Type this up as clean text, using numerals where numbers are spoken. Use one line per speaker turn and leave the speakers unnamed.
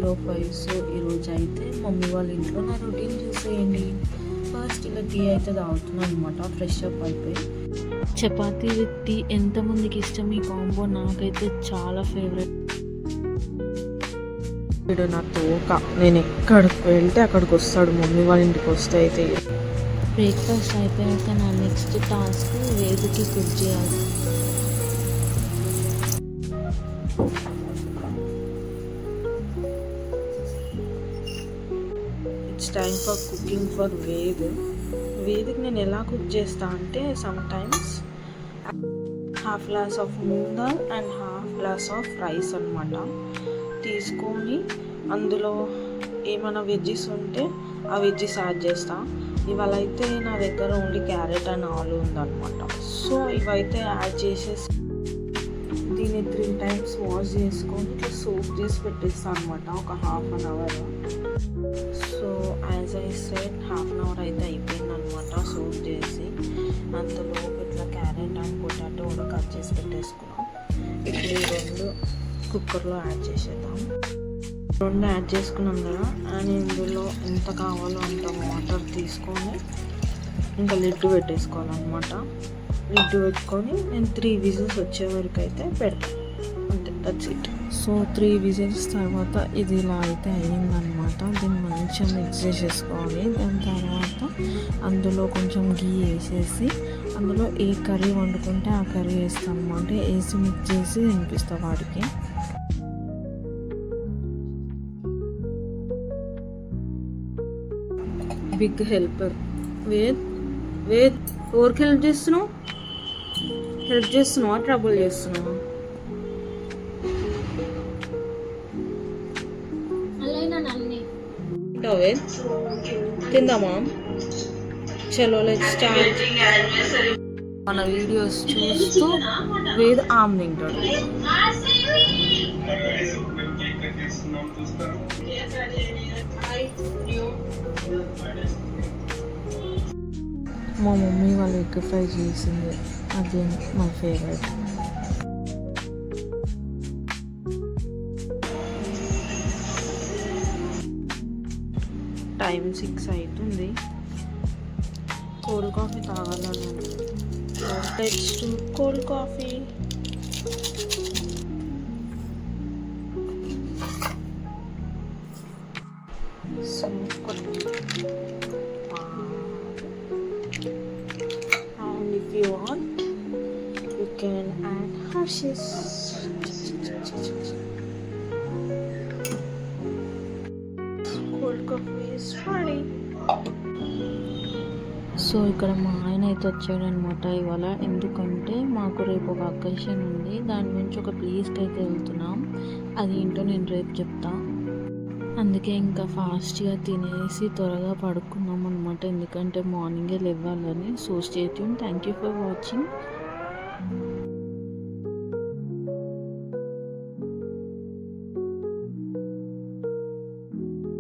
Hello fives. ఈరోజు అయితే mummy వాళ్ళ ఇంట్లో నా రొటీన్ చూసేయండి. ఫస్ట్ ఇలా టీ అయితే తాగుతున్నాను అనమాట, ఫ్రెష్ అప్ అయిపోయి. చపాతీ విత్ టీ ఎంతమందికి ఇష్టం ఈ కాంబో? నాకైతే చాలా ఫేవరెట్. వీడు నా తోక, నేను ఎక్కడికి వెళ్తే అక్కడికి వస్తాడు. మమ్మీ వాళ్ళ ఇంటికి వస్తే అయితే బ్రేక్ఫాస్ట్ అయిపోయాక నా నెక్స్ట్ టాస్క్ వేదికి కుక్ చేయాలి. It's time for cooking for వేదికి నేను ఎలా కుక్ చేస్తా అంటే, sometimes half glass of moong dal and half glass of rice అనమాట తీసుకొని, అందులో ఏమైనా వెజ్జెస్ ఉంటే ఆ వెజ్జెస్ యాడ్ చేస్తా. ఇవాళ అయితే నా దగ్గర ఓన్లీ క్యారెట్ అండ్ ఆలు ఉందన్నమాట. సో ఇవైతే యాడ్ చేసేసి దీన్ని 3 times వాష్ చేసుకొని ఇట్లా సోప్ చేసి పెట్టేస్తాను అనమాట, ఒక half an hour. So as I said half an hour అయితే అయిపోయిందనమాట సోప్ చేసి. అందులో ఇట్లా క్యారెట్ అండ్ పొటాటో కూడా కట్ చేసి పెట్టేసుకున్నాం. ఇప్పుడు ఈ 2 కుక్కర్లో యాడ్ చేసేద్దాం. 2 యాడ్ చేసుకున్నాం కదా, అండ్ ఇందులో ఎంత కావాలో అంత వాటర్ తీసుకొని ఇంకా లిడ్ పెట్టేసుకోవాలన్నమాట. లిడ్ పెట్టుకొని నేను 3 విజిల్స్ వచ్చే వరకు అయితే పెడతాను, అంతే, దట్స్ ఇట్. సో 3 విజిల్స్ తర్వాత ఇది ఇలా అయితే అయ్యిందనమాట. దీన్ని మంచిగా మిక్స్ చేసేసుకోవాలి. దాని తర్వాత అందులో కొంచెం గీ వేసేసి, అందులో ఏ కర్రీ వండుకుంటే ఆ కర్రీ వేస్తాను అనమాట. వేసి మిక్స్ చేసి తినిపిస్తా వాడికి. Big helper. వేద్ ఎవరికి హెల్ప్ చేస్తున్నావు? ట్రబుల్ చేస్తున్నావా? తిందామా? చలో లెట్స్ స్టార్ట్. మన వీడియోస్ చూస్తూ వేద్ ఆమ్ తింటాడు. మా మమ్మీ వాళ్ళు ఎగ్ ఫ్రై చేసింది, అది మా ఫేవరెట్. టైం 6 అవుతుంది. కోల్డ్ కాఫీ తాగాలని next cold coffee. So and if you want you can add Hershey's. Cold coffee is ready. So ఇక్కడ మా ఆయన అయితే వచ్చాడనమాట ఇవాళ. ఎందుకంటే మాకు రేపు ఒక అకేషన్ ఉంది, దాని గురించి ఒక ప్లేస్కి అయితే వెళ్తున్నాం. అది ఏంటో నేను రేపు చెప్తా. అందుకే ఇంకా ఫాస్ట్గా తినేసి త్వరగా పడుకున్నాం అనమాట, ఎందుకంటే మార్నింగే లేవాలని. So stay tune. Thank you for watching.